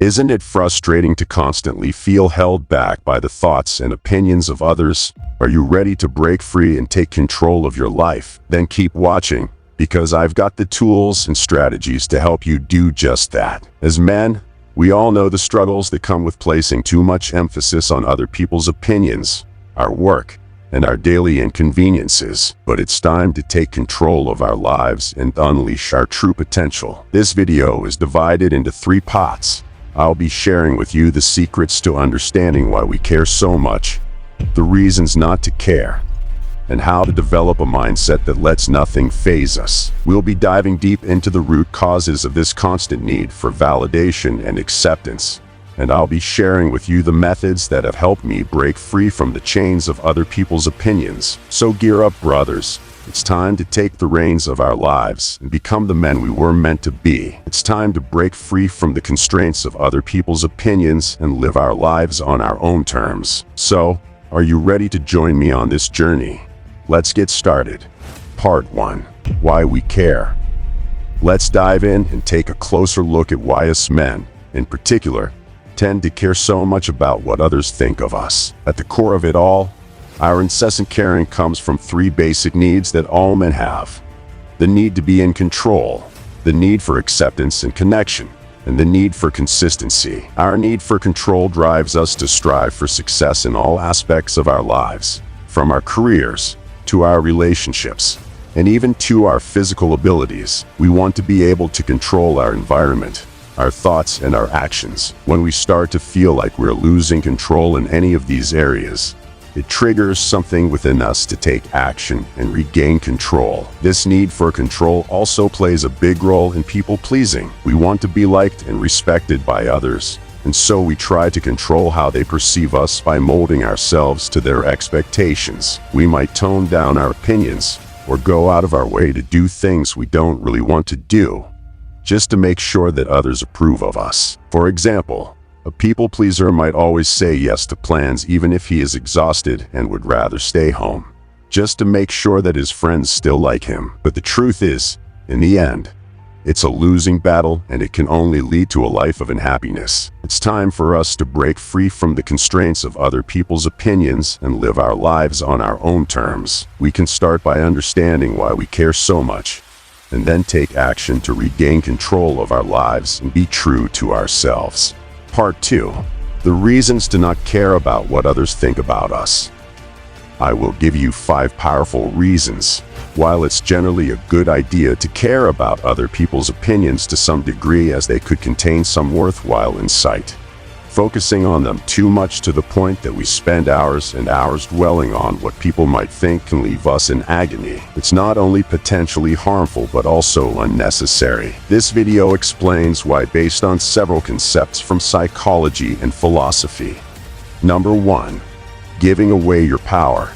Isn't it frustrating to constantly feel held back by the thoughts and opinions of others? Are you ready to break free and take control of your life? Then keep watching, because I've got the tools and strategies to help you do just that. As men, we all know the struggles that come with placing too much emphasis on other people's opinions, our work, and our daily inconveniences. But it's time to take control of our lives and unleash our true potential. This video is divided into 3 parts. I'll be sharing with you the secrets to understanding why we care so much, the reasons not to care, and how to develop a mindset that lets nothing faze us. We'll be diving deep into the root causes of this constant need for validation and acceptance, and I'll be sharing with you the methods that have helped me break free from the chains of other people's opinions. So gear up, brothers. It's time to take the reins of our lives and become the men we were meant to be. It's time to break free from the constraints of other people's opinions and live our lives on our own terms. So, are you ready to join me on this journey? Let's get started. Part 1. Why we care. Let's dive in and take a closer look at why us men, in particular, tend to care so much about what others think of us. At the core of it all, our incessant caring comes from 3 basic needs that all men have. The need to be in control, the need for acceptance and connection, and the need for consistency. Our need for control drives us to strive for success in all aspects of our lives, from our careers to our relationships, and even to our physical abilities. We want to be able to control our environment, our thoughts, and our actions. When we start to feel like we're losing control in any of these areas, it triggers something within us to take action and regain control. This need for control also plays a big role in people-pleasing. We want to be liked and respected by others, and so we try to control how they perceive us by molding ourselves to their expectations. We might tone down our opinions or go out of our way to do things we don't really want to do, just to make sure that others approve of us. For example, a people-pleaser might always say yes to plans even if he is exhausted and would rather stay home, just to make sure that his friends still like him. But the truth is, in the end, it's a losing battle, and it can only lead to a life of unhappiness. It's time for us to break free from the constraints of other people's opinions and live our lives on our own terms. We can start by understanding why we care so much, and then take action to regain control of our lives and be true to ourselves. Part 2. The reasons to not care about what others think about us. I will give you 5 powerful reasons. While it's generally a good idea to care about other people's opinions to some degree, as they could contain some worthwhile insight, focusing on them too much to the point that we spend hours and hours dwelling on what people might think can leave us in agony. It's not only potentially harmful but also unnecessary. This video explains why based on several concepts from psychology and philosophy. Number 1. Giving away your power.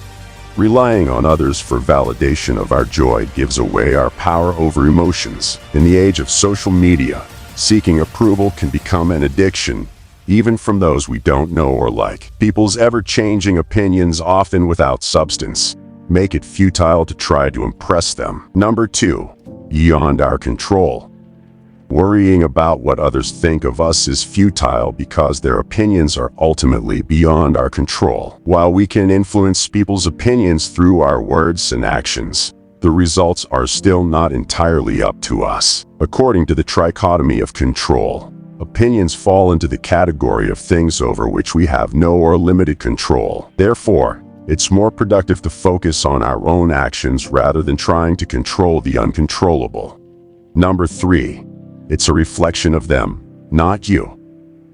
Relying on others for validation of our joy gives away our power over emotions. In the age of social media, seeking approval can become an addiction, even from those we don't know or like. People's ever-changing opinions, often without substance, make it futile to try to impress them. Number 2. Beyond our control. Worrying about what others think of us is futile because their opinions are ultimately beyond our control. While we can influence people's opinions through our words and actions, the results are still not entirely up to us. According to the trichotomy of control, opinions fall into the category of things over which we have no or limited control. Therefore, it's more productive to focus on our own actions rather than trying to control the uncontrollable. Number 3. It's a reflection of them, not you.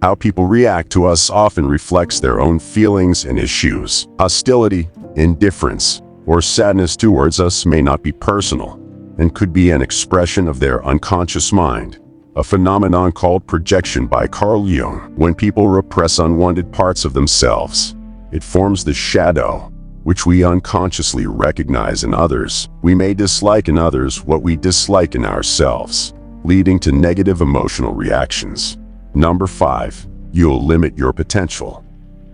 How people react to us often reflects their own feelings and issues. Hostility, indifference, or sadness towards us may not be personal, and could be an expression of their unconscious mind. A phenomenon called projection by Carl Jung. When people repress unwanted parts of themselves, it forms the shadow, which we unconsciously recognize in others. We may dislike in others what we dislike in ourselves, leading to negative emotional reactions. Number 5. You'll limit your potential.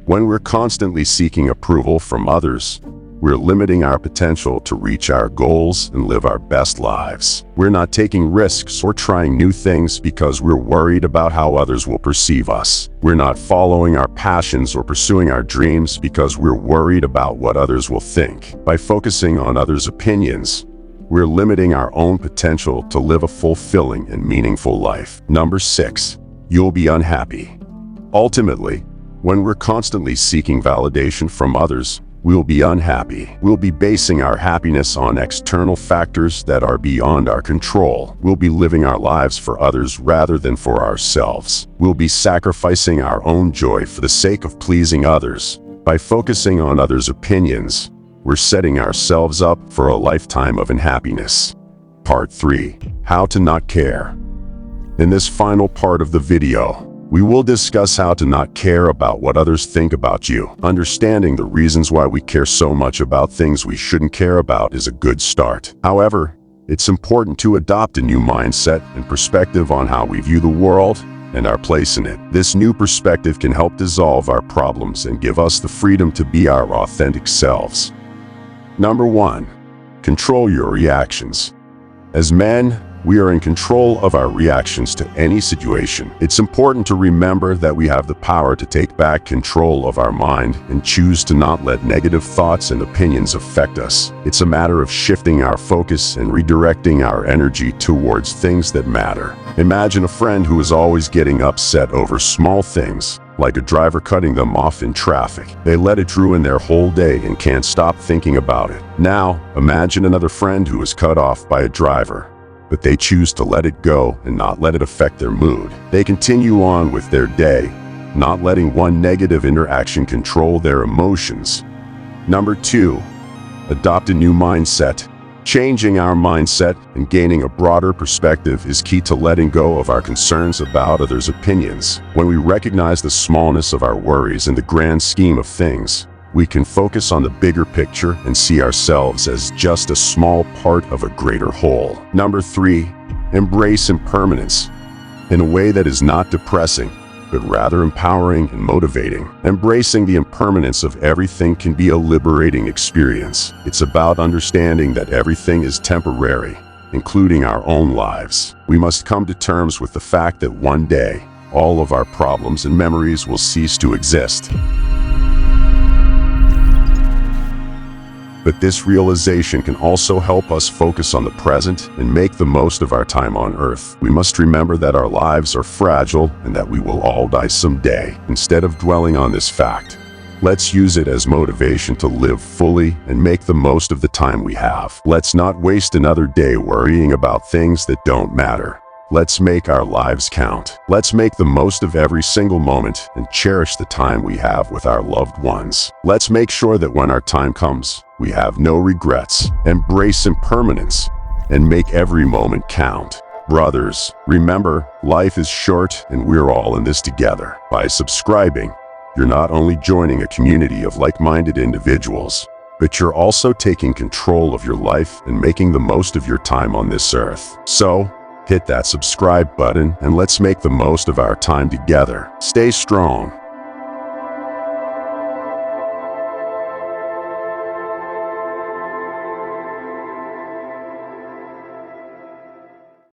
When we're constantly seeking approval from others, we're limiting our potential to reach our goals and live our best lives. We're not taking risks or trying new things because we're worried about how others will perceive us. We're not following our passions or pursuing our dreams because we're worried about what others will think. By focusing on others' opinions, we're limiting our own potential to live a fulfilling and meaningful life. Number 6, you'll be unhappy. Ultimately, when we're constantly seeking validation from others, we'll be unhappy. We'll be basing our happiness on external factors that are beyond our control. We'll be living our lives for others rather than for ourselves. We'll be sacrificing our own joy for the sake of pleasing others. By focusing on others' opinions, we're setting ourselves up for a lifetime of unhappiness. Part 3. How to not care. In this final part of the video, we will discuss how to not care about what others think about you. Understanding the reasons why we care so much about things we shouldn't care about is a good start. However, it's important to adopt a new mindset and perspective on how we view the world and our place in it. This new perspective can help dissolve our problems and give us the freedom to be our authentic selves. Number 1. Control your reactions. As men, we are in control of our reactions to any situation. It's important to remember that we have the power to take back control of our mind and choose to not let negative thoughts and opinions affect us. It's a matter of shifting our focus and redirecting our energy towards things that matter. Imagine a friend who is always getting upset over small things, like a driver cutting them off in traffic. They let it ruin their whole day and can't stop thinking about it. Now, imagine another friend who is cut off by a driver, but they choose to let it go and not let it affect their mood. They continue on with their day, not letting one negative interaction control their emotions. Number 2, adopt a new mindset. Changing our mindset and gaining a broader perspective is key to letting go of our concerns about others' opinions. When we recognize the smallness of our worries in the grand scheme of things, we can focus on the bigger picture and see ourselves as just a small part of a greater whole. Number 3, embrace impermanence in a way that is not depressing, but rather empowering and motivating. Embracing the impermanence of everything can be a liberating experience. It's about understanding that everything is temporary, including our own lives. We must come to terms with the fact that one day, all of our problems and memories will cease to exist. But this realization can also help us focus on the present and make the most of our time on Earth. We must remember that our lives are fragile and that we will all die someday. Instead of dwelling on this fact, let's use it as motivation to live fully and make the most of the time we have. Let's not waste another day worrying about things that don't matter. Let's make our lives count. Let's make the most of every single moment and cherish the time we have with our loved ones. Let's make sure that when our time comes, we have no regrets. Embrace impermanence and make every moment count. Brothers, remember, life is short and we're all in this together. By subscribing, you're not only joining a community of like-minded individuals, but you're also taking control of your life and making the most of your time on this earth. So, hit that subscribe button and let's make the most of our time together. Stay strong.